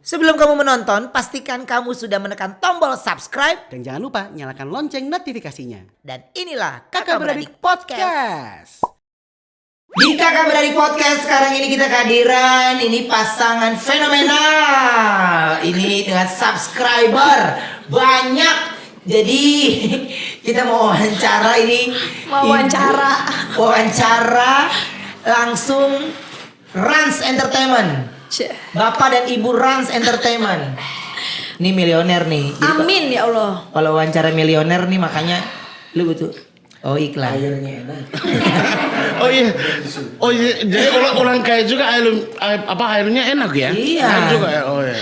Sebelum kamu menonton, pastikan kamu sudah menekan tombol subscribe. Dan jangan lupa nyalakan lonceng notifikasinya. Dan inilah Kakak Beradik Podcast. Di Kakak Beradik Podcast sekarang ini kita kehadiran ini pasangan fenomenal. Ini dengan subscriber banyak. Jadi kita mau wawancara ini. Wawancara langsung Rans Entertainment. Bapak dan Ibu Rans Entertainment. Ini milioner nih. Jadi Amin ya Allah. kalau wawancara milioner nih makanya lu butuh iklan. Airnya enak. Oh iya, jadi orang kaya juga airnya enak ya? Iya. Enak juga ya. Oh iya.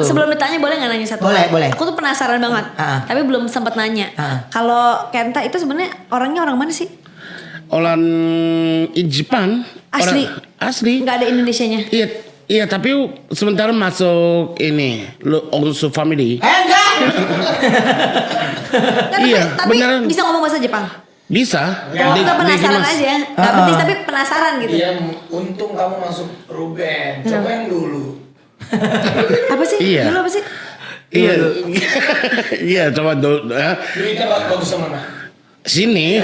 Sebelum ditanya boleh nggak nanya satu? Boleh. Aku tuh penasaran banget. Tapi belum sempat nanya. Kalau Kenta itu sebenarnya orangnya orang mana sih? Orang Jepang. Asli. Asli. Nggak ada Indonesianya. Iya, tapi sementara masuk ini Onsu Family. Enggak. Iya, tapi beneran. bisa ngomong bahasa Jepang. Bisa. Kita penasaran aja. Nggak penting tapi penasaran gitu. Iya, untung kamu masuk Ruben. Coba yang dulu. Apa sih? Iya. Dulu apa sih? Iya. Iya, coba dulu. Duitnya bagus mana? Sini.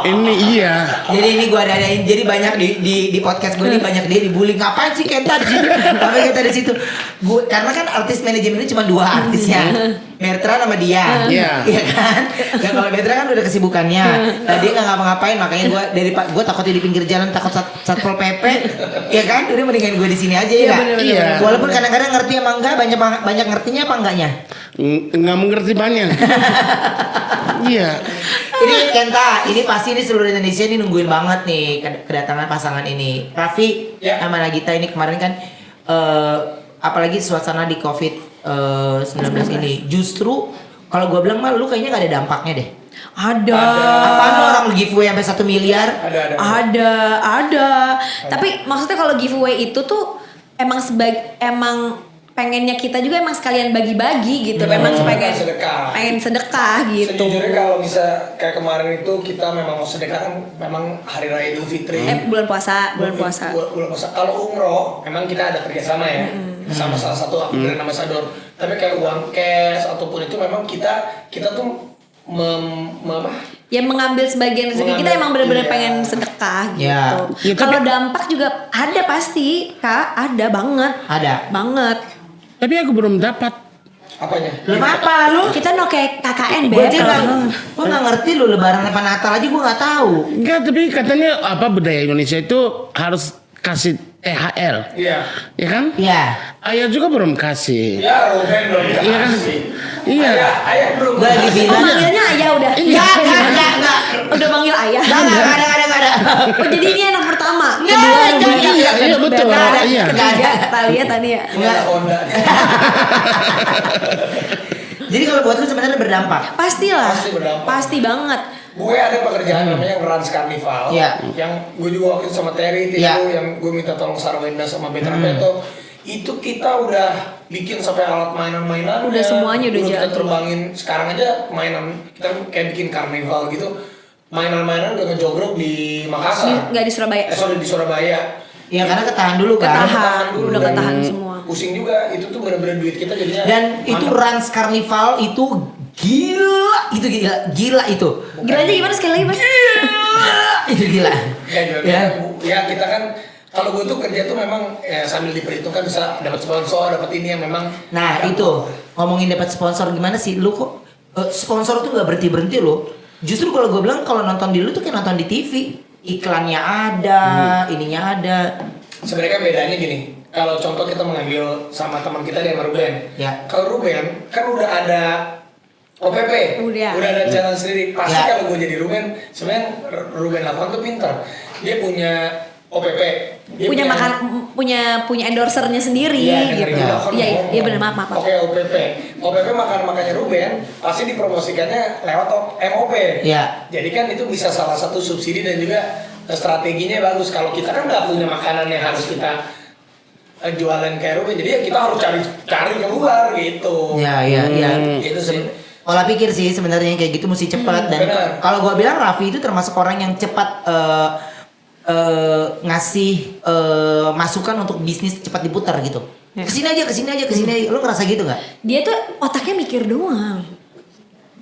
Ini iya. Jadi ini gue adain. Jadi banyak di podcast gue ini banyak dia dibully. Ngapain sih Kenta di sini? Ngapain Kenta di situ? Gue karena kan artis manajemen ini cuma dua artisnya. Bertrand sama dia. Iya. Iya kan? Dan kalau Bertrand kan udah kesibukannya. Nah, dia nggak ngapa-ngapain. Makanya gue takutnya di pinggir jalan, takut satpol pp. Iya kan? Udah mendingan gue di sini aja ya. Iya. Walaupun kadang-kadang ngerti apa enggak, banyak ngertinya apa enggaknya. Nggak mengerti banyak. Iya. Ini Kenta, ini pasti ini seluruh Indonesia ini nungguin banget nih kedatangan pasangan ini. Raffi sama Nagita ini kemarin kan apalagi suasana di COVID-19 ini. Justru kalau gue bilang mah lu kayaknya gak ada dampaknya deh. Ada. Apaan lu orang giveaway sampai 1 miliar? Ada. Tapi maksudnya kalau giveaway itu tuh emang pengennya kita juga emang sekalian bagi-bagi gitu. Memang pengen sedekah gitu. Sejujurnya kalau bisa kayak kemarin itu kita memang mau sedekah kan memang hari raya Idul Fitri. Bulan puasa. Bulan puasa. Kalau umroh memang kita ada kerjasama ya. Sama salah satu brand ambassador. Tapi kayak uang cash ataupun itu memang kita tuh ya mengambil sebagian rezeki kita emang benar-benar pengen sedekah gitu. Ya, Kalau dampak juga ada pasti, Kak, ada banget. Ada. Banget. Tapi aku belum dapat. apanya? Lu apa lu? Kita no kayak KKN Gue Beb. nggak ngerti lu lebaran apa Natal aja gue nggak tahu. Enggak, tapi katanya budaya Indonesia itu harus kasih THR. Iya. Ya kan? Iya. Ayah juga belum kasih. Ya Ruben belum Iya kan? dikasih. Iya. Ayah belum Gue lagi dikasih. bilang. Manggilnya ayah udah. Enggak. Udah manggil ayah. Enggak ada. Oh, jadi ini anak pertama. Iya, betul. Iya. Kita lihat tadi ya. Ini ada Honda. Jadi kalau buat lu sebenarnya berdampak. Pastilah. Pasti berdampak. Pasti banget. Gue ada pekerjaan namanya Rans Carnival. Iya. Yang gue juga waktu itu sama Terry itu Iya. yang gue minta tolong Sarwenda sama Betra Beto. Itu kita udah bikin sampai alat mainan-mainan. Udah semuanya udah kita jadi. terbangin sekarang aja mainan kita kayak bikin karnival gitu. Mainan-mainan udah ngejogrok di Makassar. Nggak di Surabaya. Sorry di Surabaya. Ya karena ketahan dulu kan. Udah ketahan semua. Pusing juga, itu tuh bener-bener duit kita jadinya. Dan itu Rans Carnival itu gila itu. Gila aja gimana sekali lagi, Mas? Itu gila. Ya kita kan kalau gue tuh kerja tuh memang sambil diperhitungkan bisa dapat sponsor, dapat ini yang memang. Nah itu ngomongin dapat sponsor gimana sih lu kok sponsor tuh nggak berhenti lo. Justru kalau gue bilang kalau nonton di lu tuh kayak nonton di TV, iklannya ada, ininya ada. Sebenarnya kan bedanya gini. Kalau contoh kita mengambil sama teman kita di Ruben. Ya. Kalau Ruben kan udah ada OPP, Udah ada jalan sendiri. Pasti Ya. kalau gue jadi Ruben, sebenarnya Ruben Lapan tuh pintar. Dia punya OPP. Dia punya endorsernya sendiri gitu. Iya benar maaf. Oke, OPP makannya Ruben pasti dipromosikannya lewat MOP. Iya. Jadi kan itu bisa salah satu subsidi dan juga strateginya bagus. Kalau kita kan nggak punya makanan yang harus kita jualan kayak Ruben, jadi ya kita harus cari keluar gitu. Iya. Itu sih. Pola pikir sih sebenarnya kayak gitu mesti cepat dan benar. kalau gua bilang Raffi itu termasuk orang yang cepat ngasih masukan untuk bisnis cepat diputar gitu. Ya. Kesini aja. Lu ngerasa gitu nggak? Dia tuh otaknya mikir doang.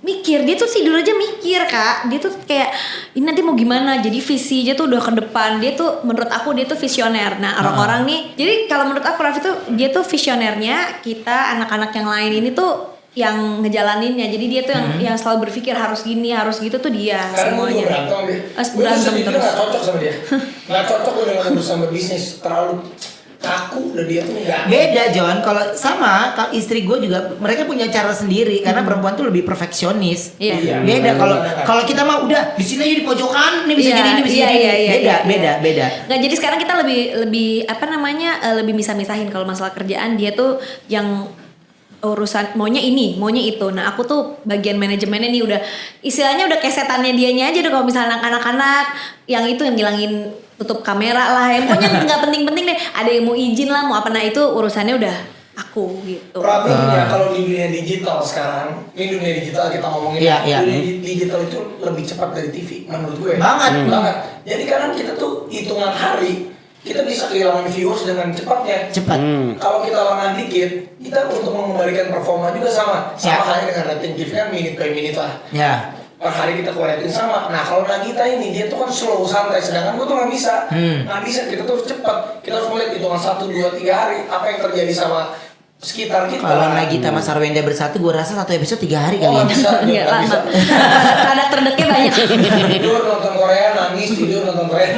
Mikir, dia tuh tidur aja mikir Kak. Dia tuh kayak ini nanti mau gimana. Jadi visinya tuh udah ke depan. Dia tuh menurut aku dia tuh visioner. Nah orang-orang nih, jadi kalau menurut aku Raffi tuh dia tuh visionernya. Kita anak-anak yang lain ini tuh yang ngejalaninnya. Jadi dia tuh yang selalu berpikir harus gini, harus gitu tuh dia Karena gue semuanya. juga berantem sama dia. Gue tuh Berantem sejujurnya terus. gak cocok sama dia. Gak cocok gue dengan urusan berbisnis. Terlalu kaku dan dia tuh enggak. Beda John, kalau istri gue juga mereka punya cara sendiri karena perempuan tuh lebih perfeksionis. Iya. Beda kalau kita mah udah di sini aja di pojokan, ini bisa Iya, jadi ini bisa jadi ini. Beda. Nggak, jadi sekarang kita lebih apa namanya lebih misah-misahin kalau masalah kerjaan. Dia tuh yang urusan maunya ini, maunya itu. Nah aku tuh bagian manajemennya nih udah istilahnya udah kayak setannya dianya aja deh. Kalau misalnya anak-anak yang itu yang ngilangin tutup kamera lah, yang pokoknya nggak penting-penting deh. Ada yang mau izin lah, mau apa, nah itu urusannya udah aku gitu. Problemnya kalau di dunia digital sekarang, ini dunia digital kita ngomongin, Iya. dunia digital itu lebih cepat dari TV menurut gue. Banget. Jadi kadang kita tuh hitungan hari kita bisa kehilangan viewers dengan cepatnya. Cepat. Kalau kita lengah dikit, kita untuk mengembalikan performa juga sama halnya dengan rating TV kan minute by minute lah. Ya. Per hari kita keluarin sama. Nah kalau Nagita ini dia tuh kan slow santai, sedangkan gue tuh nggak bisa. Nggak bisa, kita tuh harus cepat. Kita harus melihat hitungan 1, 2, 3 hari apa yang terjadi sama sekitar kita. Kalau Nagita sama Sarwenda bersatu, gue rasa satu episode 3 hari kali nggak ya. bisa, Iya nggak bisa. lama. Produk terdeknya banyak. Tidur nonton Korea, nangis, tidur nonton Korea.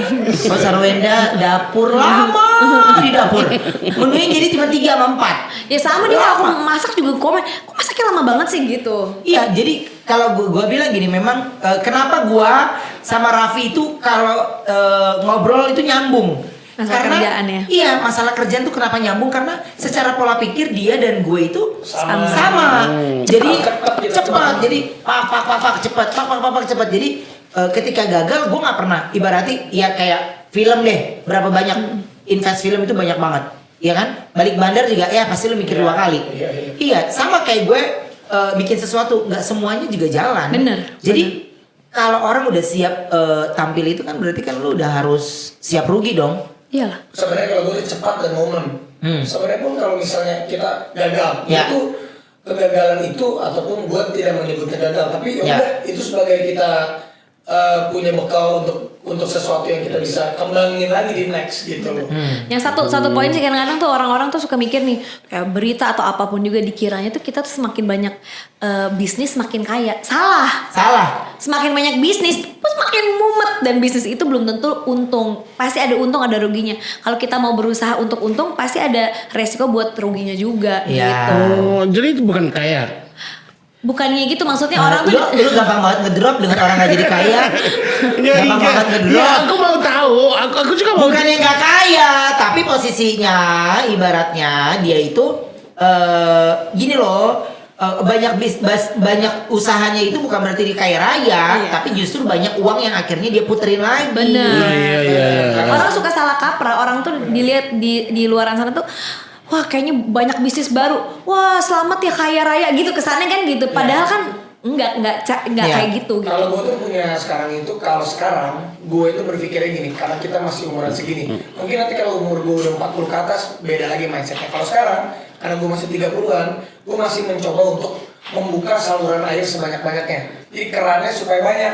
Oh Sarwenda dapur lama di dapur. Menunya jadi cuma 3 sama 4. Ya sama dia aku masak juga komen, kok masaknya lama banget sih gitu. Iya, jadi kalau gua bilang gini, memang kenapa gua sama Raffi itu kalau ngobrol itu nyambung. Masalah kerjaan ya? Iya, masalah kerjaan tuh kenapa nyambung, karena secara pola pikir dia dan gue itu sama. Jadi cepat, jadi pak cepat. Jadi ketika gagal gue nggak pernah ibaratnya ya kayak film deh, berapa banyak invest film itu banyak banget. Iya kan? Balik bandar juga ya pasti lu mikir 2 kali. Iya, sama kayak gue bikin sesuatu, nggak semuanya juga jalan. Bener. Jadi kalau orang udah siap tampil itu kan berarti kan lu udah harus siap rugi dong. Iyalah. Sebenarnya kalau gue cepat dan momen. Sebenarnya pun kalau misalnya kita gagal, Ya. itu kegagalan itu ataupun gue tidak menyebutnya gagal, tapi ya udah itu sebagai kita punya bekal untuk sesuatu yang kita bisa kembangin lagi di next gitu loh. Yang satu poin sih kadang-kadang tuh orang-orang tuh suka mikir nih kayak berita atau apapun juga dikiranya tuh kita tuh semakin banyak bisnis semakin kaya. Salah. Semakin banyak bisnis semakin mumet, dan bisnis itu belum tentu untung. Pasti ada untung ada ruginya. Kalau kita mau berusaha untuk untung pasti ada resiko buat ruginya juga Iya. gitu. Oh, jadi itu bukan kaya. Bukannya gitu maksudnya orang tuh lu gampang banget ngedrop dengan orang nggak jadi kaya. Gampang banget ngedrop. Ya, aku mau tahu. Aku juga mau. Bukan yang nggak kaya, tapi posisinya ibaratnya dia itu gini loh, banyak usahanya itu bukan berarti dia kaya raya, tapi justru banyak uang yang akhirnya dia puterin lagi. bener. Iya. Orang suka salah kaprah. Orang tuh dilihat di luaran sana tuh, wah kayaknya banyak bisnis baru. Wah selamat ya kaya raya gitu, kesannya kan gitu. Padahal kan enggak kayak gitu. Kalau gue tuh punya sekarang itu, kalau sekarang gue itu berpikirnya gini, karena kita masih umuran segini. Mungkin nanti kalau umur gue udah 40 ke atas beda lagi mindsetnya. Kalau sekarang karena gue masih 30-an, gue masih mencoba untuk membuka saluran air sebanyak-banyaknya. Jadi kerannya supaya banyak.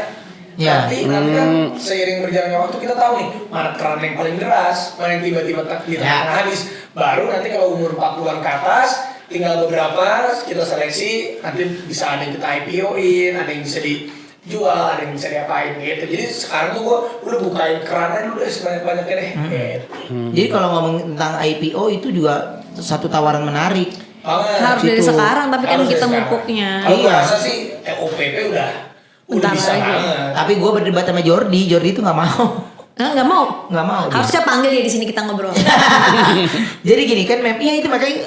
Ya. Nanti kan seiring berjalannya waktu kita tahu nih mana keran yang paling deras, mana yang tiba-tiba di tengah habis. Baru nanti kalau umur 40-an ke atas, tinggal beberapa kita seleksi, nanti bisa ada yang kita IPO-in, ada yang bisa dijual, ada yang bisa diapain gitu. Jadi sekarang tuh gue udah bukain kerannya udah sebanyak-banyaknya deh. Gitu. Jadi kalau ngomong tentang IPO itu juga satu tawaran menarik. Banget. Harus dari Gitu. sekarang, tapi kan Harus kita dari sekarang. mupuknya. Kalau gue Iya. rasa sih OPP udah Bentar bisa lagi. banget. Tapi gue berdebat sama Jordi itu nggak mau. Nggak mau. Nggak mau. dia. Harusnya panggil dia di sini kita ngobrol. Jadi gini kan, iya itu makanya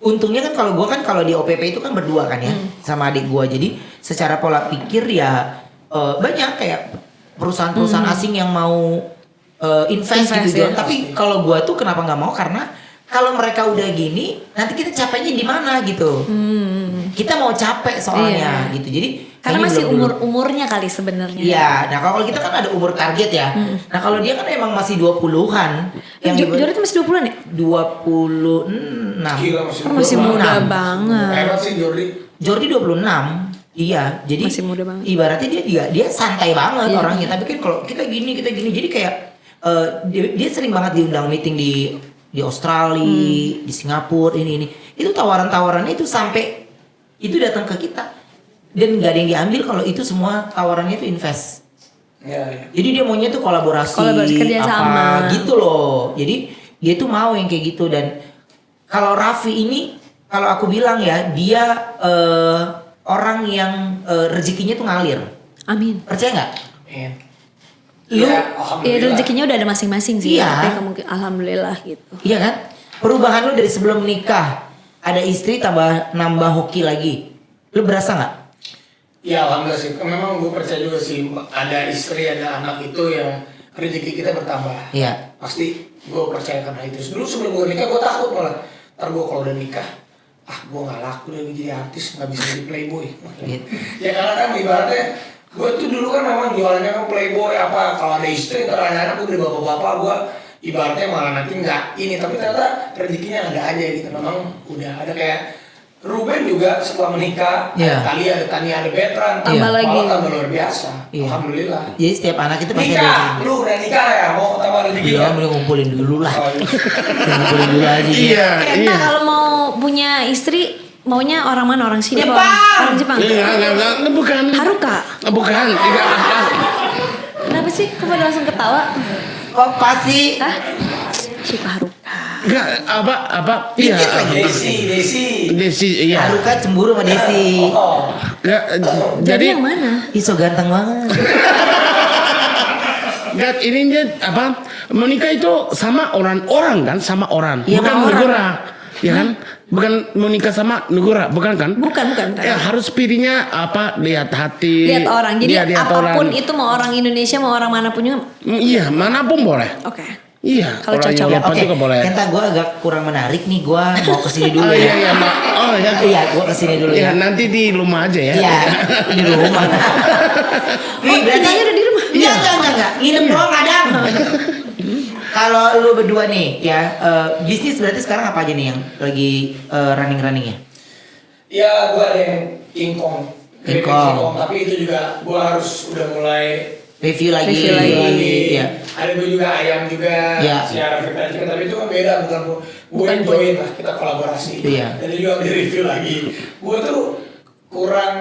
untungnya kan kalau di OPP itu kan berdua kan ya sama adik gua. Jadi secara pola pikir ya banyak kayak perusahaan-perusahaan asing yang mau invest gitu ya. John. Tapi kalau gua tuh kenapa nggak mau, karena kalau mereka udah gini nanti kita capeknya di mana gitu. kita mau capek soalnya gitu. Jadi Karena ini masih belum dulu. umurnya kali sebenarnya. Iya, nah kalau kita kan ada umur target ya. Nah kalau dia kan emang masih 20-an. Jordi itu masih 20-an ya? 26. Gila masih Masih 26. muda banget. Hebat sih Jordi. Jordi 26. Iya, jadi Masih muda banget. ibaratnya dia santai banget Iya. orangnya. Tapi kan kalau kita gini, jadi kayak dia sering banget diundang meeting di Australia, di Singapura, ini. Itu tawaran-tawarannya itu sampai itu datang ke kita. Dan nggak ada yang diambil kalau itu semua tawarannya itu invest. Iya. Jadi dia maunya tuh kolaborasi kerja apa sama. gitu loh. Jadi dia tuh mau yang kayak gitu. Dan kalau Raffi ini, kalau aku bilang ya, dia orang yang rezekinya tuh ngalir. Amin. Percaya nggak? Amin. Lu, Ya, Iya alhamdulillah. rezekinya udah ada masing-masing sih. Iya. Tapi mungkin alhamdulillah gitu. iya kan? Perubahan lu dari sebelum nikah, ada istri nambah hoki lagi. Lu berasa nggak? Ya alhamdulillah sih. Memang gue percaya juga sih ada istri, ada anak itu ya rezeki kita bertambah. Iya. Pasti gue percaya karena itu. Dulu sebelum gue nikah gue takut malah. Ntar gue kalau udah nikah, gue nggak laku deh jadi artis, nggak bisa jadi playboy. Gitu. Ya karena kan ibaratnya gue tuh dulu kan memang jualannya kan playboy apa kalau ada istri ntar anak-anak udah bapak-bapak gue ibaratnya malah nanti nggak ini, tapi ternyata rezekinya ada aja gitu. Memang udah ada kayak Ruben juga setelah menikah, Iya. ada Tania, ada Betran, Tambah malah lagi. tambah luar biasa. Iya. Alhamdulillah. Jadi setiap anak itu pasti ada Nikah, rezeki. lu udah nikah ya? Mau tambah rezeki Iya, ya? boleh ngumpulin dulu lah. Oh, iya. Ngumpulin dulu aja. dia. Iya, Kenta iya. kalau mau punya istri maunya orang mana? Orang sini apa Jepang! orang Jepang? Enggak, bukan. Haruka. Bukan. Kenapa sih? Kok pada langsung ketawa? Kok pasti? Hah? Suka Haruka. Enggak, apa? Iya. Desi, iya. Haruka cemburu sama Desi. Oh, Enggak, Jadi jadi yang mana? Ih, so ganteng banget. enggak ini dia apa? Menikah itu sama orang-orang kan, sama orang, Iya, bukan sama orang. negara. Ya kan? Bukan menikah sama negara, bukan kan? Bukan. Ya harus pilihnya apa? Lihat hati. Lihat orang. Jadi Iya, lihat apapun orang. itu mau orang Indonesia mau orang manapun juga. Iya, manapun boleh. Oke. Iya, Kalau orang cocok. Eropa Oke, juga boleh. Kenta gue agak kurang menarik nih. Gue mau kesini dulu Oh iya, ya. iya, oh ya. Iya, gue kesini dulu Ya, ya. nanti di rumah aja ya. Iya, di rumah. Wih, berarti tinggalnya udah di rumah? Iya, enggak. Nginep doang kadang. Kalau lu berdua nih ya, bisnis berarti sekarang apa aja nih yang lagi running-runningnya? ya gue ada yang ingkong. Ingkong. Tapi itu juga gue harus udah mulai Review lagi. Review lagi. Iya. Ada gue juga ayam juga Iya. siaran frekuensi, tapi itu kan beda, gue enjoyin lah, kita kolaborasi. Iya. Dan itu juga di review lagi. Gue tuh kurang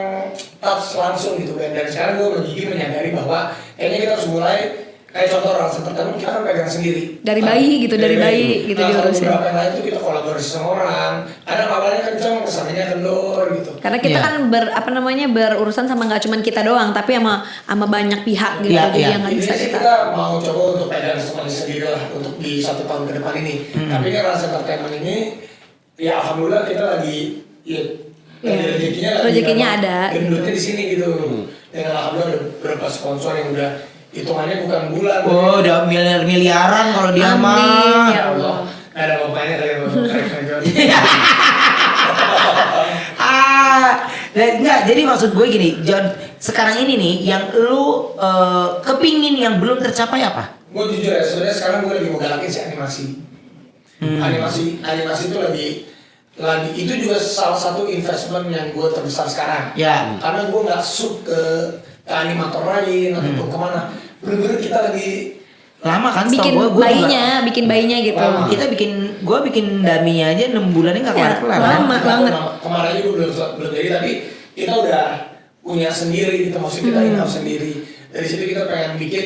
touch langsung gitu kan. Dan sekarang gue begini menyadari bahwa kayaknya kita harus mulai kayak contoh orang pertama kita kan pegang sendiri. Dari bayi gitu, dari bayi gitu Nah, kalau diurusin. beberapa yang lain tuh kita kolaborasi sama orang. Kadang awalnya kencang, kesannya kendor gitu. Karena kita Iya. kan berurusan sama nggak cuman kita doang, tapi sama banyak pihak gitu. Iya, Jadi iya. yang nggak Ini bisa sih kita. kita mau coba untuk pegang semuanya sendiri lah untuk di 1 tahun ke depan ini. Tapi ini Rans Entertainment ini, ya alhamdulillah kita lagi, ya, Iya. Rezekinya ada. Gendutnya di sini gitu. Dan alhamdulillah ada beberapa sponsor yang udah hitungannya bukan bulan. Oh, udah miliaran kalau dia Amin, mah. ya Allah. Nggak ada bapaknya kali ya, Bapak. Enggak, jadi maksud gue gini, John, sekarang ini nih yang lu kepingin yang belum tercapai apa? Gue jujur ya, sebenarnya sekarang gue lagi mau galakin si animasi. Animasi itu lagi itu juga salah satu investment yang gue terbesar sekarang. Ya. Karena gue nggak suka ke animator lain ataupun kemana. Bener-bener kita lagi Lama kan Bikin setahu gue bikin bayinya gitu. Lama. gue bikin daminya aja 6 bulannya nggak Ya, kelar-kelar. lama. kan? banget. Kemarin juga belum jadi, tapi kita udah punya sendiri, kita maksudnya kita in-house sendiri. Dari situ kita pengen bikin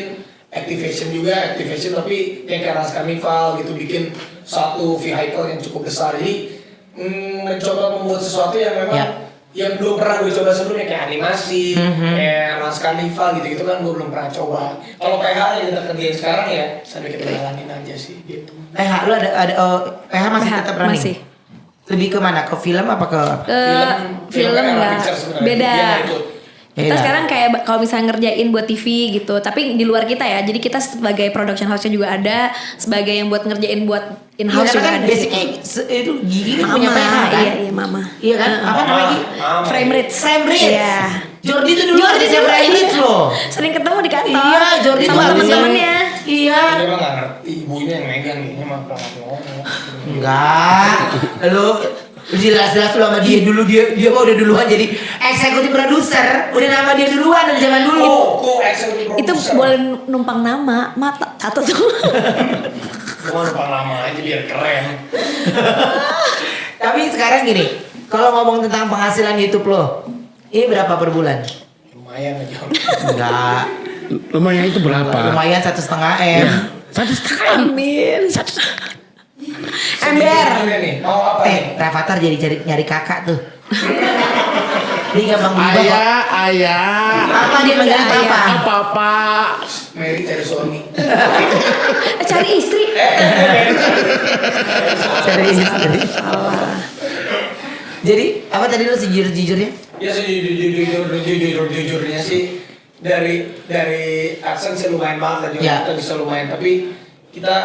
activation tapi yang kayak Rans Carnival gitu, bikin satu vehicle yang cukup besar. Jadi mencoba membuat sesuatu yang memang Ya. yang belum pernah gue coba sebelumnya, kayak animasi, kayak Rans Carnival gitu kan gue belum pernah coba. Kalau PH yang kita kerjain sekarang ya sampai kita jalanin aja sih gitu. PH lu ada PH masih PH, tetap running? masih. Lebih ke mana? Ke film apa ke Ke film kan Era enggak Pictures sebenarnya. beda. Dia nggak ikut. Kita Iya. sekarang kayak kalau misalnya ngerjain buat TV gitu, tapi di luar kita ya. Jadi kita sebagai production house-nya juga ada, sebagai yang buat ngerjain buat Iya, in-house karena juga kan ada. basicnya itu Gigi kan punya Mama, PH kan? iya mama. Iya kan? Apa namanya Gigi? Frame Rich. Frame Rich. Iya. Jordi itu dulu Jordi artisnya dulu, Frame Rich iya. loh. Sering ketemu di kantor. Iya, Jordi itu sama artisnya. teman-temannya. Iya. Dia emang nggak ngerti, ibunya yang megang nih, emang pelan ngomong. Enggak. Lu jelas-jelas lu sama dia dulu dia mah udah duluan jadi eksekutif produser. Udah nama dia duluan dari zaman dulu. Tuh eksekutif Itu produser. boleh numpang nama, mata satu tuh. Cuma numpang lama aja biar keren. Tapi sekarang gini, kalau ngomong tentang penghasilan YouTube lo, ini berapa per bulan? Lumayan aja. Enggak. Lumayan itu berapa? Lumayan 1,5 M. 1,5 M. Amin. Ember. Nih, mau apa nih? Rafathar jadi nyari kakak tuh. Dia gampang berubah kok. Ayah. Apa dia manggil Ayah. apa? Apa-apa. Mary cari suami. Cari istri. Cari istri. Jadi apa tadi lu sejujurnya? Ya sejujurnya sih dari AdSense lumayan banget lah juga Ya. kita bisa lumayan, tapi kita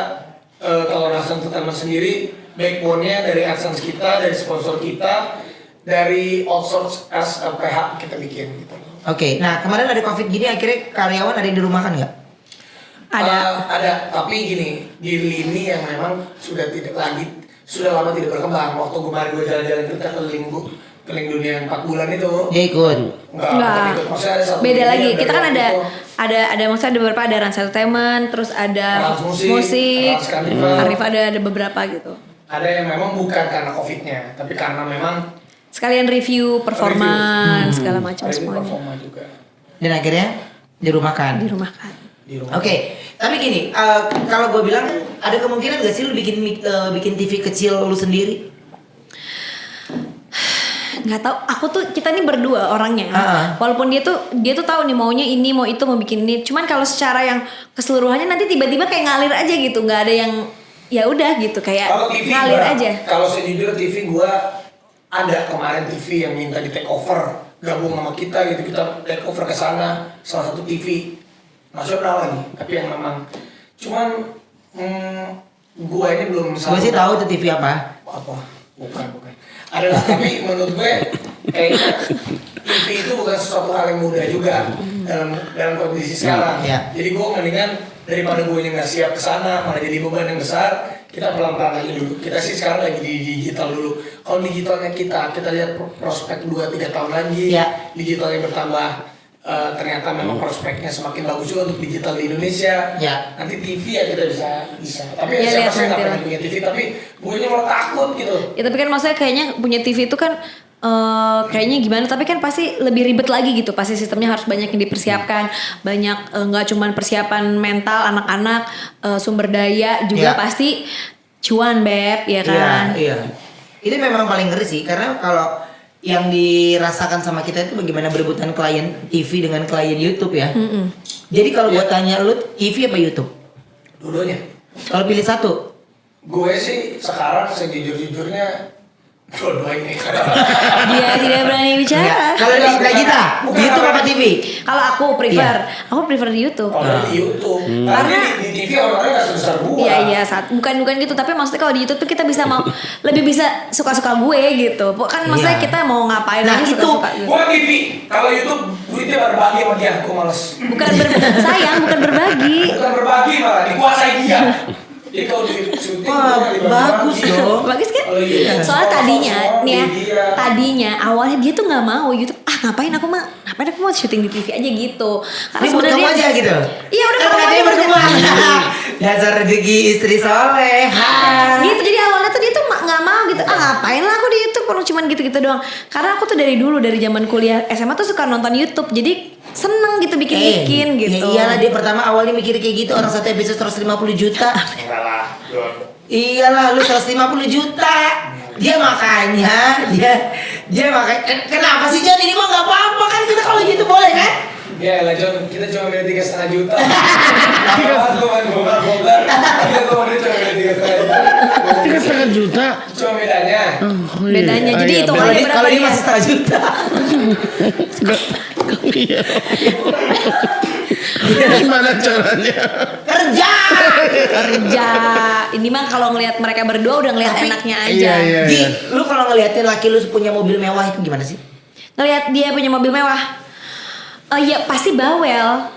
kalau Rasa Entertainment sendiri backbone-nya dari AdSense kita, dari sponsor kita, dari outsource as a PH kita bikin gitu. Oke, nah kemarin ada COVID gini akhirnya karyawan ada yang dirumahkan nggak? Ada, tapi gini, di lini yang memang sudah lama tidak berkembang. Waktu kemarin gue jalan-jalan kita keliling dunia yang 4 bulan itu. Dia ikut. Enggak. Enggak. Maksudnya ada satu Beda dunia lagi. dari Kita kan waktu ada itu. maksudnya ada beberapa, ada Rans Entertainment, terus ada Rans Musik, musik, Rans Carnival. Arif ada beberapa gitu. Ada yang memang bukan karena COVID-nya, tapi karena memang Sekalian review performance segala macam ada semuanya. performa juga Dan akhirnya dirumahkan. Di rumah kan. di rumah. Oke, tapi gini, kalau gue bilang ada kemungkinan gak sih lu bikin TV kecil lu sendiri? Nggak tahu, kita nih berdua orangnya. Walaupun dia tuh tahu nih maunya ini, mau itu, mau bikin ini. Cuman kalau secara yang keseluruhannya nanti tiba-tiba kayak ngalir aja gitu, nggak ada yang ya udah gitu kayak Kalau TV ngalir gua, aja. Kalau sejujurnya TV gua ada kemarin TV yang minta di take over, gabung sama kita gitu, kita take over ke sana, salah satu TV nasional lagi, tapi yang memang cuman gua ini belum Gue sih tahu tuh TV apa. bukan adalah, tapi menurut gue kayaknya TV itu bukan sesuatu hal yang mudah juga dalam kondisi sekarang. Iya. Jadi gue mendingan daripada gue yang nggak siap kesana malah jadi beban yang besar, kita pelan-pelan aja dulu. Kita sih sekarang lagi di digital dulu. Kalau digitalnya kita lihat prospek 2-3 tahun lagi, Iya. digitalnya bertambah. Ternyata memang prospeknya semakin bagus juga untuk digital di Indonesia. Ya. Nanti TV ya kita bisa. Tapi Ya, siapa lihat sih nggak nanti pengen lah. punya TV? Tapi gue malah takut gitu. Ya tapi kan maksudnya kayaknya punya TV itu kan kayaknya gimana, tapi kan pasti lebih ribet lagi gitu, pasti sistemnya harus banyak yang dipersiapkan, banyak nggak cuman persiapan mental anak-anak, sumber daya juga Iya. pasti cuan beb ya kan. Iya. Itu memang paling ngeri sih, karena kalau yang dirasakan sama kita itu bagaimana berebutan klien TV dengan klien YouTube ya. Jadi kalau gua tanya lu TV apa YouTube? Dua-duanya. Kalau pilih satu, Gue sih sekarang sejujur-jujurnya dua-duanya. Dia tidak berani bicara. enggak. Kalau di kita, Bukan. YouTube apa TV? Kalau aku prefer di YouTube. Kalau di YouTube, karena di TV orang-orang nggak sebesar gue. Iya bukan gitu, tapi maksudnya kalau di YouTube tuh kita bisa lebih bisa suka-suka gue gitu. Kan maksudnya Iya. kita mau ngapain Nah, aja itu suka-suka gitu. Gue TV. Kalau YouTube duitnya berbagi sama dia, gue males. Bukan sayang, bukan berbagi. Bukan berbagi malah dikuasai dia. Jadi kalau di syuting Wah, gua dibagi-bagi. bagus dong. Bagus kan? Oh, iya. Soalnya tadinya Sponsor, nih ya, media. tadinya awalnya dia tuh nggak mau YouTube. Ngapain aku mau syuting di TV aja gitu. Karena Ini buat kamu aja gitu. Iya udah Kan kamu katanya aja berkembang. Dasar rezeki istri soleha. gitu. Jadi awalnya tuh dia tuh nggak mau gitu. Ngapain lah aku di YouTube, kalau cuman gitu-gitu doang. Karena aku tuh dari dulu, dari zaman kuliah SMA tuh suka nonton YouTube. Jadi seneng gitu bikin-bikin gitu. Ya iyalah, dia pertama awalnya mikir kayak gitu, orang satu episode 150 juta. Enggak lah, Jon. Iyalah, lu 150 juta. Dia makanya kenapa sih John, ini mah nggak apa-apa kan, kita kalau gitu boleh kan? Ya lah Jon, kita cuma milih 3,5 juta. Apa gue main bongkar-bongkar, kita kemarin cuma milih 3,5 juta. Itu kan setengah juta. Cuma bedanya. Oh, iya. Bedanya. Jadi Iya, hitungannya beda. berapa Kalau ini dia? masih 1,5 juta. Iya. Gimana caranya? Kerja. Kerja. Ini mah kalau ngelihat mereka berdua udah ngelihat Tapi- enaknya aja. Iya. Gi, lu kalau ngeliatin laki lu punya mobil mewah itu gimana sih? Ngelihat dia punya mobil mewah. Ya pasti bawel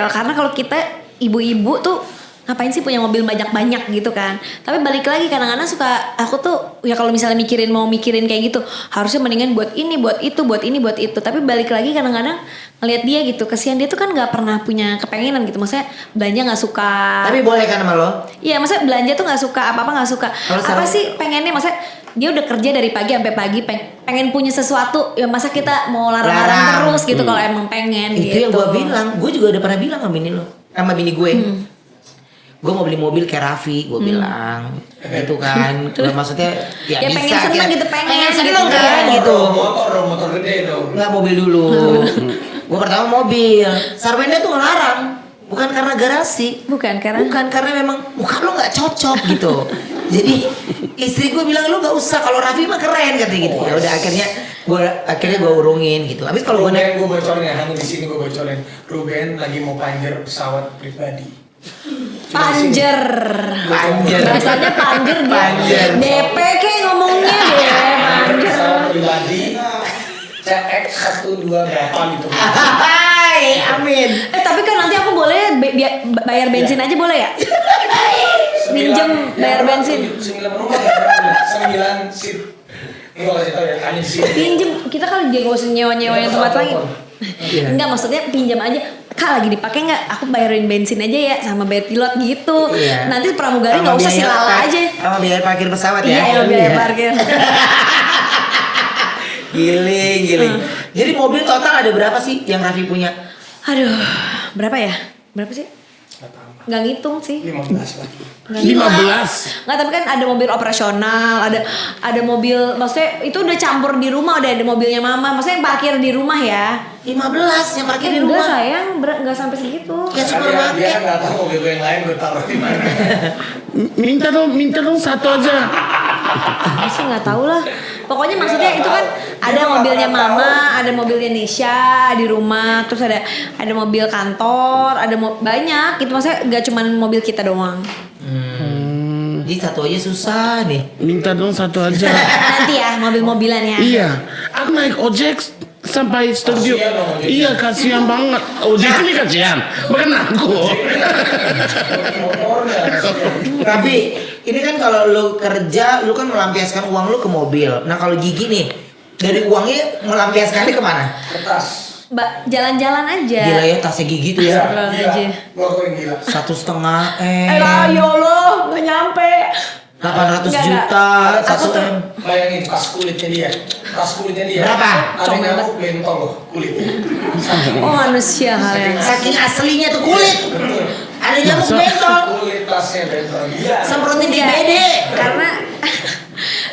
karena kalau kita ibu-ibu tuh ngapain sih punya mobil banyak-banyak gitu kan. Tapi balik lagi kadang-kadang suka aku tuh ya kalau misalnya mau mikirin kayak gitu harusnya mendingan buat ini, buat itu, buat ini, buat itu. Tapi balik lagi kadang-kadang ngelihat dia gitu, kesian dia tuh kan nggak pernah punya kepengenan gitu. Maksudnya belanja nggak suka. Tapi boleh kan sama lo? Iya, maksudnya belanja tuh nggak suka, apa-apa nggak suka. Kalau Apa sekarang- sih pengennya, maksudnya dia udah kerja dari pagi sampai pagi, pengen punya sesuatu, ya masa kita mau larang-larang Larang. terus gitu kalau emang pengen Itu gitu. yang gue bilang, gue juga udah pernah bilang sama bini gue. Gue mau beli mobil kayak Raffi, gue bilang gitu kan. Cuma maksudnya ya, Ya bisa. pengen seneng kayak- gitu, pengen seneng gitu. kan gitu. Motor gede dong. Nggak mobil dulu. Gue pertama mobil. Sarwenda tuh ngelarang. Bukan karena garasi. Bukan karena memang muka lo nggak cocok gitu. Jadi istri gue bilang lu nggak usah, kalau Raffi mah keren katanya gitu. Ya udah akhirnya gue urungin gitu. Habis kalau gue naik Ruben gue bocorin ya, hanya di sini gue bocorin. Ruben lagi mau panjer pesawat pribadi. panjer. Rasanya panjer dia. Panjer. DP kayak ngomongnya deh, panjer. Pesawat pribadi. CX 12 berapa gitu. Hai, amin. Tapi kan nanti aku boleh bayar bensin aja boleh ya? Minjem bayar bensin. 9 penumpang ya, 9 seat. Ini gue kasih tau ya, hanya di sini. Pinjem, kita kan dia gak usah nyewa-nyewa yang tempat lain. Iya. Enggak, maksudnya pinjam aja. Kak lagi dipakai nggak? Aku bayarin bensin aja ya sama bayar pilot gitu. Iya. Nanti pramugari Sama nggak usah biaya silala aja. Sama biaya parkir pesawat ya. Iya, yang biaya parkir. Giling. Jadi mobil total ada berapa sih yang Raffi punya? Aduh, berapa ya? Berapa sih? Nggak ngitung sih. 15 lah. 15. Nggak, tapi kan ada mobil operasional, ada mobil, maksudnya itu udah campur di rumah, udah ada mobilnya mama. Maksudnya yang parkir di rumah ya. 15 yang parkir di Enggak rumah. sayang, nggak sampai segitu. Ya Dia supermarket. kan nggak tahu mobil gue yang lain gue taruh di mana. Minta dong satu aja. Aku sih nggak tahu lah. Pokoknya maksudnya itu kan ada mobilnya mama, ada mobilnya Nisha di rumah, terus ada mobil kantor, banyak gitu. Maksudnya nggak cuma mobil kita doang. Jadi satu aja susah nih. Minta dong satu aja. Nanti ya mobil-mobilan ya. Iya. Aku naik ojek sampai studio. Kasian dong ojek. Iya, kasihan banget. Ojek ini kasihan. Bukan aku. Motornya. Tapi ini kan kalau lu kerja, lu kan melampiaskan uang lu ke mobil. Nah kalau Gigi nih, dari uangnya melampiaskannya kemana? Kertas. Mbak, jalan-jalan aja. Gila ya tasnya Gigi tuh ya. Astagfirullah. aja. Gue akuin gila. 1,5 Ya Allah, nggak nyampe. 800 Enggak, juta, Aku 1 tuh- M. Bayangin tas kulitnya dia. Tas kulitnya dia. Berapa? Ada Comel nyamuk bentol loh kulitnya. Oh manusia hal yang. Saking aslinya tuh kulit. Betul. Ada nyamuk Masa? bentol. Kulit tasnya bentol. Iya. Semprotin di Iya, BD. Karena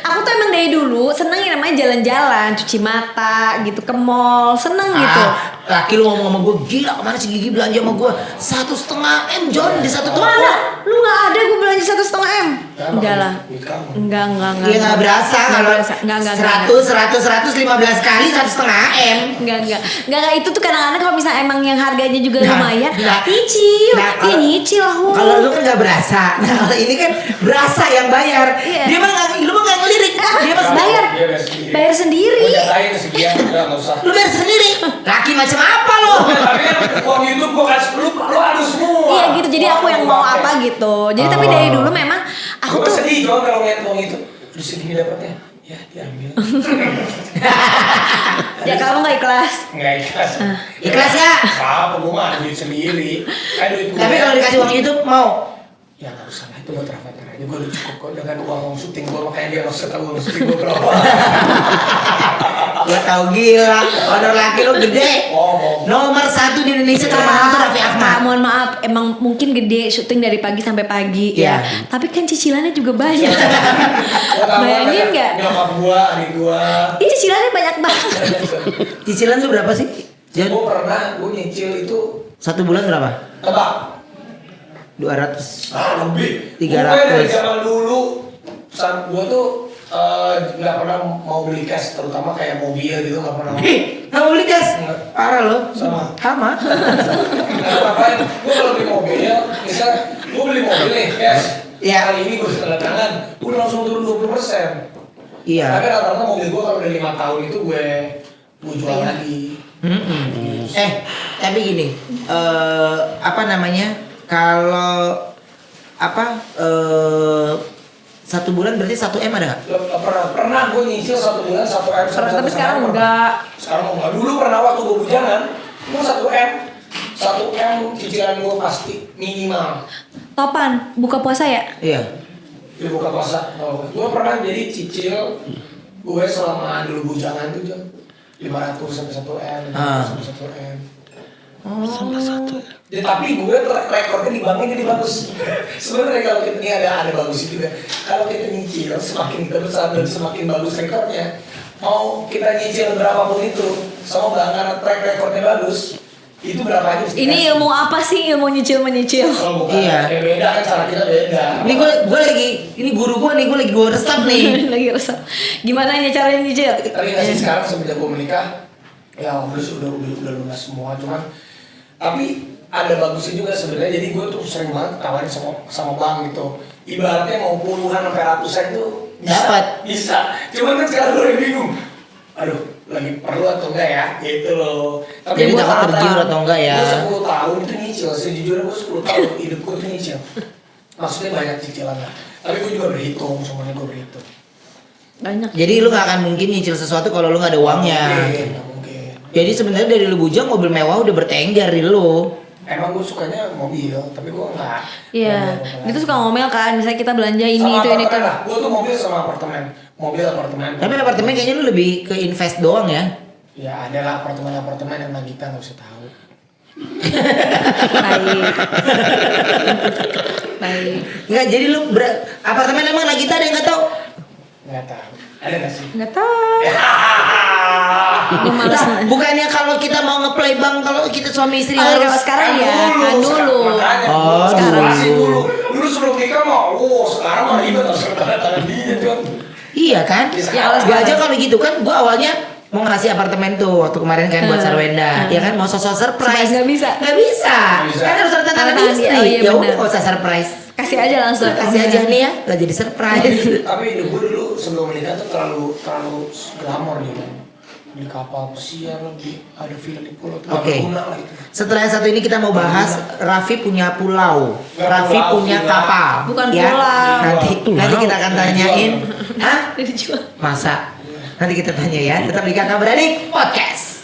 aku tuh emang dari dulu seneng yang namanya jalan-jalan, cuci mata gitu, ke mall, seneng gitu. Laki lu ngomong sama gue, gila kemana si Gigi belanja sama gue 1,5 M John di satu toko. Mana? Lu nggak ada gue belanja 1,5 M? Enggak lah. Duit kamu. Enggak. Iya nggak berasa Nggak kalau berasa. Enggak. 115 kali 1,5 M. Enggak itu tuh kadang-kadang kalau misalnya emang yang harganya juga Nah, lumayan, nah, nyicil, nah, iya kalau- nyicil aku. Kalau lu kan nggak berasa, nah kalau ini kan berasa yang bayar. Iya. Dia mah nggak, lu mah nggak ngelirik. Dia mah Bayar. Dia bayar sendiri. Bayar sendiri. Gue jatahin sekian, udah nggak usah. lu bayar sendiri. Laki macam apa lo? Tapi kan uang YouTube gue kasih lu harus semua. Iya gitu, jadi aku yang mau apa gitu. Jadi tapi dari dulu memang aku Gue tuh sedih dong kalau ngeliat uang itu. Udah segini dapatnya. Ya diambil. ya kamu nggak ikhlas. Nggak ikhlas. Ikhlas ya? Apa gue mah duit sendiri. Kan duit gue. Tapi kalau dikasih uang itu mau. Ya nggak usah lah, itu buat Rafathar aja. Gue udah cukup kok dengan uang syuting gue, makanya dia nggak usah tahu uang syuting gue berapa. Gua tahu gila, honor laki lu gede. Nomor 1 di Indonesia termahal tuh Raffi Kak, Ahmad. mohon maaf, emang mungkin gede syuting dari pagi sampai pagi Iya. ya. Tapi kan cicilannya juga banyak. Gue tahu Bayangin nggak? Nyokap gue, adik gue. Ini cicilannya banyak banget. Cicilan lu berapa sih? Jan? Gue pernah, gue nyicil itu 1 bulan berapa? tebak. 200. Lebih. 300. Gue dari zaman dulu saat gue tuh nggak pernah mau beli cash, terutama kayak mobil gitu nggak pernah. Nggak mau beli cash? Nggak. Parah lo. Sama. Sama. Gue kalau beli mobil, misal gue beli mobil nih cash, Iya. kali ini gue tanda tangan, udah langsung turun 20%. Iya. Tapi rata-rata mobil gue kalau udah 5 tahun itu gue jual lagi. Tapi gini, apa namanya? Kalau apa 1 bulan berarti 1 M ada nggak? Pernah gue nyicil 1 bulan 1 M. Tapi sekarang enggak. Sekarang enggak. Dulu pernah waktu gue bujangan, gue 1 M. 1 M cicilan gue pasti minimal. Topan, buka puasa ya? Iya. Di buka puasa. Gue pernah jadi cicil gue selama dulu bujangan tuh jam 500 sampai 1 M, 500 sampai 1 M. Sampai 1. Ya, tapi gue rekornya di banknya jadi bagus. Sebenarnya kalau kita ini ada bagus juga. Kalau kita nyicil semakin kita besar dan semakin bagus rekornya. Mau kita nyicil berapapun itu, sama bank karena track recordnya bagus, itu berapa aja? Ini ilmu apa sih, ilmu nyicil-menyicil? Oh, bukan. Iya. Ya beda kan, cara kita beda. Ini gue lagi, ini guru gue nih, gue lagi gue resep nih. Lagi resep. Gimana nya caranya nyicil? Tapi nggak sih sekarang semenjak gue menikah, ya udah lunas semua, cuman tapi ada bagusnya juga sebenarnya. Jadi gue tuh sering banget tawarin sama bank gitu. Ibaratnya mau puluhan sampai ratusan itu bisa. Cuman kan sekarang gue lagi bingung. Aduh, lagi perlu atau enggak ya? Gitu loh. Jadi takut tergiur atau enggak ya? Gue 10 tahun itu nyicil. Sejujurnya gue 10 tahun hidup gue tuh nyicil. Maksudnya banyak cicilan lah. Tapi gue juga berhitung, semuanya gue berhitung. Banyak. Jadi lu gak akan mungkin nyicil sesuatu kalau lu gak ada uangnya. Nggak mungkin. Jadi sebenarnya dari lu bujang mobil mewah udah bertengger di lu. Emang gue sukanya mobil, tapi gue enggak. Iya, itu suka ngomel kan, misalnya kita belanja ini Sama itu ini apartemen itu. lah. Gue tuh mobil sama apartemen. Mobil apartemen. Tapi apartemen kayaknya lu lebih ke invest doang ya. Ya ada lah apartemen yang Nagita nggak usah tahu. Baik. Baik. Enggak, jadi lu apartemen emang lagi ada yang nggak tahu. Nggak tahu. Ada nggak sih? Nggak tahu. Gue males. Bukannya kalau kita mau ngeplay bang, kalau kita suami istri Oh, kalau harus sekarang ya, kan dulu. Makanya, Oh, sekarang dulu. masih dulu sebelum nikah mah, sekarang mah ribet harus tanda tangan dia tuh. Iya kan? Ya, Gua aja kalau gitu kan, gua awalnya mau ngasih apartemen tuh waktu kemarin kan buat Sarwenda, ya kan mau sosok surprise. Nggak bisa. Nggak bisa. Nggak bisa. Kan harus ada tanda tangan Tanda tangan, istri. oh iya Ya udah benar. nggak usah surprise. Kasih aja langsung. Kasih aja nih ya, nggak jadi surprise. Tapi hidup gue dulu sebelum menikah tuh terlalu glamor dia kan. Di kapal pesiar lebih ada villa di pulau tuh. Oke. Guna lah itu. Setelah yang satu ini kita mau bahas Raffi punya pulau, Nggak Raffi pulau, punya villa. kapal. Bukan ya. pulau. Nanti kita akan tanyain, hah? Udah dijual. Masa? Nanti kita tanya ya. Tetap di Kakak Beradik Podcast.